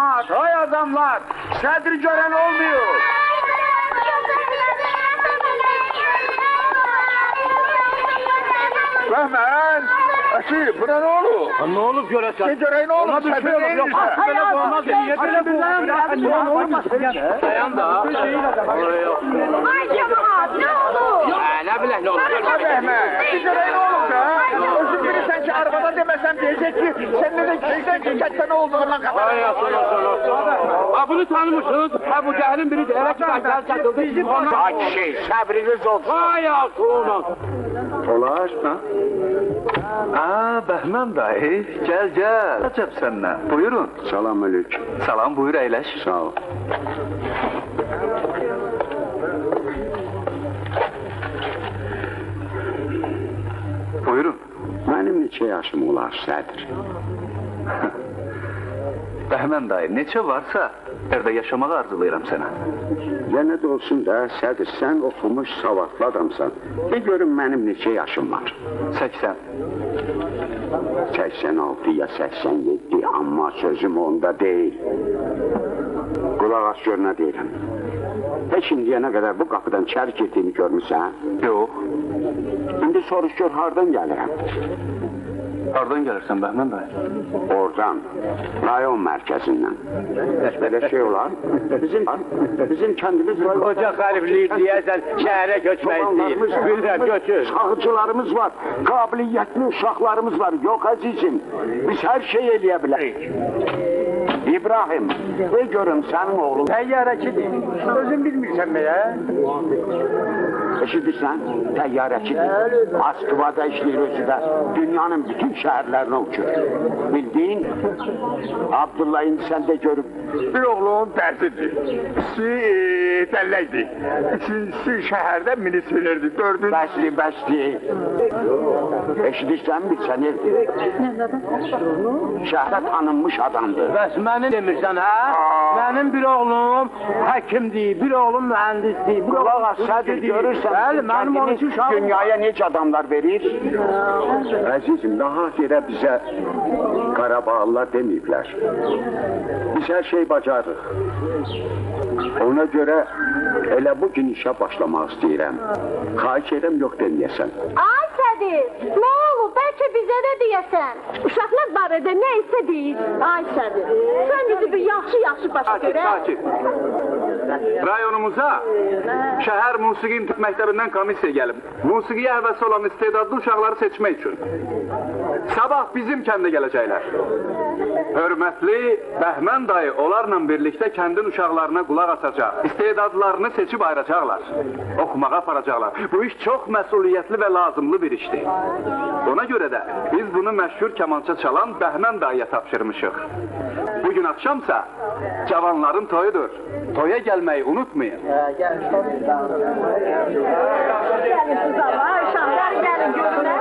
cemaat, hay adamlar. Sədri görən olmuyor. Rahman, Aşı, buna ne olur? Ne olup göresen? Şey göreyim ne olur? Ona bir şey olur. Yok, böyle olmaz. Dayan da. Ay cemaat ne olur? Ne bileyim ne olur. Hadi Ahmet, bir göreyim ne olur da? Özür bilirsen ki arabada demesem diyecek ki seninle de kişiden geçen ne olduğundan kapat. Ay ha bunu tanımışsınız. Ha bu cahilin biri de elektrikten gel çatıldı. Şey, sabriniz olsun. Ay olmaz. Olar, ha? Bəhnən dayı, gəl, acab səndən. Buyurun. Salam aleyküm. Salam, buyur, əyləş. Sağ ol. Buyurun. Mənim neçə yaşım olar, Sədr? Bəhnən dayı, neçə varsa, evdə yaşamağı arzulayıram sənə. Yenə də olsun da, Sədr, sən oxumuş, savadlı adamsan. De görün mənim neçə yaşım var? 80. 86 ya 87, amma sözüm onda deyil. Qulaq as gör nə deyirəm. Heç indiyə nə qədər bu qapıdan çər getdiyini görmüsən? Yox. İndi soruş gör, hardan gəlirəm? Hardan gəlirsən Bəhnən dayı? Oradan, rayon mərkəzindən. Belə şey olar. Bizim kəndimiz var. Koca xəlifliyir deyəsən şəhərə köçmək istəyir. Bilirəm, götür. Sağcılarımız var, qabiliyyətli uşaqlarımız var. Yox əzizim, biz hər şey eləyə bilərik. İbrahim, görüm sənin oğlun. Təyyarəçidir. Özün bilmirsən mi ya? Eşidirsən, təyyarəçidir. Moskvada işləyir özü də. Dünyanın bütün şəhərlərinə uçur. Bildiyin, Abdullah indi sən də görüb. Bir oğlum dərsidir. İkisi dəlləkdir. İkincisi şəhərdə milisiyerdir. Dördüncü... Bəsli. Eşidirsən, bilsənirdir. Şəhərdə tanınmış adamdır. Bəs məni demirsən, hə? Mənim bir oğlum həkimdir, bir oğlum mühəndisdir. Qulaq as, Sədr, görürsən, Bəli, mənim onun üçün dünyaya necə adamlar verir? Əzizim, daha yerə bizə Qarabağlılar deməyiblər. Biz hər şey bacarırıq. Ona görə elə bugün işə başlamaq istəyirəm. Xahiş edirəm, yox deməyəsən. Ay Sədir, nə olur? Bəlkə bizə də deyəsən. Uşaqlar barədə nə isə deyil. Ay Sədir, sən bizi bir yaxşı başa görə. Sakit. Rayonumuza şəhər musiqi intik məktəbindən komissiya gəlib. Musiqiyə həvəsi olan istedadlı uşaqları seçmək üçün. Sabah bizim kəndə gələcəklər. Hörmətli Bəhmən dayı onlarla birlikdə kəndin uşaqlarına qulaq asacaq. İstedadlarını seçib ayıracaqlar. Oxumağa aparacaqlar. Bu iş çox məsuliyyətli və lazımlı bir işdir. Ona görə də biz bunu məşhur kamança çalan Bəhmən dayıya tapşırmışıq. Bugün akşamsa cavanların toyudur. Toya gelmeyi unutmayın. Gəlin kızlar, uşaqlar gəlin görünər.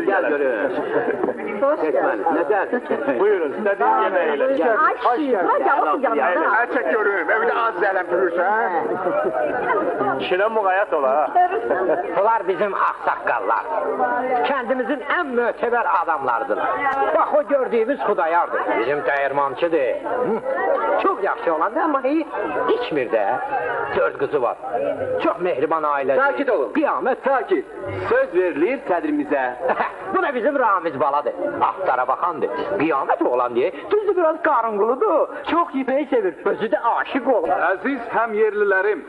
Gel görüyoruz. Neden? Buyurun, istediğin yemeğiyle. Ay şiir, Her çek görüyorum, evde az zələm durursa. Şiren muğayat ola. Bunlar bizim aksakallar. Kendimizin en möteber adamlardılar. Bak o gördüğümüz Xudayardır. Bizim dəyirmançıdır. Çok yaxşı olandı ama iyi içmir de. 4 kızı var. Çok mehriban aile. Sakit olun. Kıyamet. Sakit. Söz verilir tədrimizə. Bu da bizim Ramiz baladır. Ahtara bakandır. Kıyamet oğlan diye. Düzdür biraz karıngılıdır. Çok yemeği sevir. Özü de aşık olur. Əziz həm yerlilərim,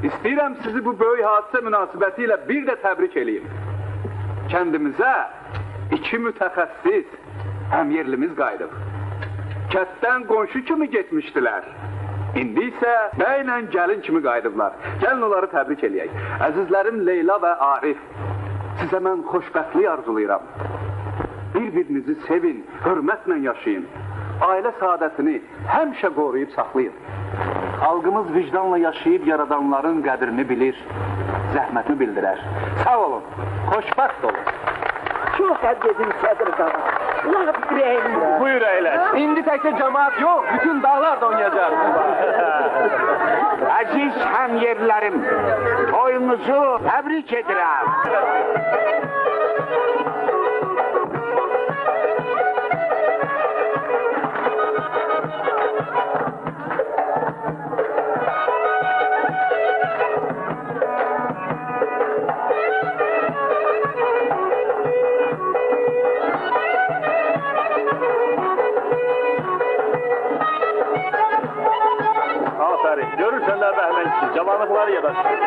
istəyirəm sizi bu böyük hadisə münasibətilə bir də təbrik eləyim. Kəndimizə 2 mütəxəssis həm yerlimiz qayıdıb. Kətdən qonşu kimi getmişdilər. İndi isə bəylə gəlin kimi qayıdıblar. Gəlin onları təbrik eləyək. Əzizlərim Leyla və Arif, sizə mən xoşbəxtlik arzulayıram. Bir-birinizi sevin, hörmətlə yaşayın. Ailə saadətini həmişə qoruyub saxlayın. Xalqımız vicdanla yaşayıb yaradanların qədrini bilir, zəhmətini bildirər. Sağ olun, xoşbəxt olun. Çox əddedin Sədir Qağa. Lağıb ürəyim. Buyur əyləş. İndi təkcə cəmaat yox, bütün dağlar da oynayacaq. Əziz həmyerlərim, toyunuzu təbrik edirəm. Aferin, görürsən də bəhmənçi, cavanlıqlar yadaşır.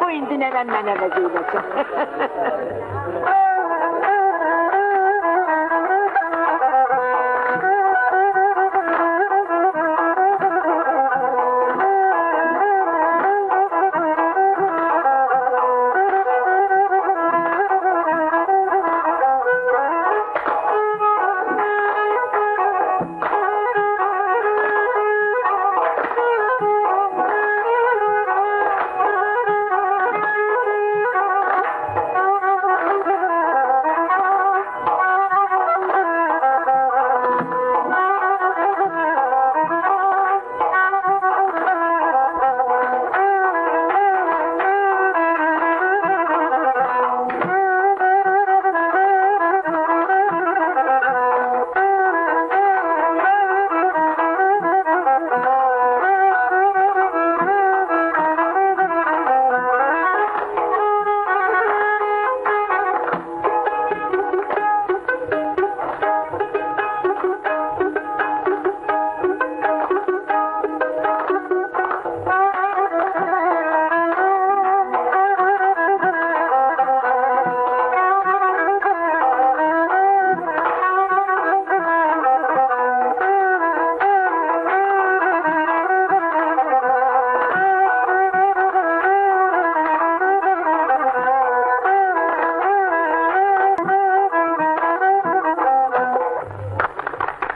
Qoy indi nənəm mənə vəz eyləsin.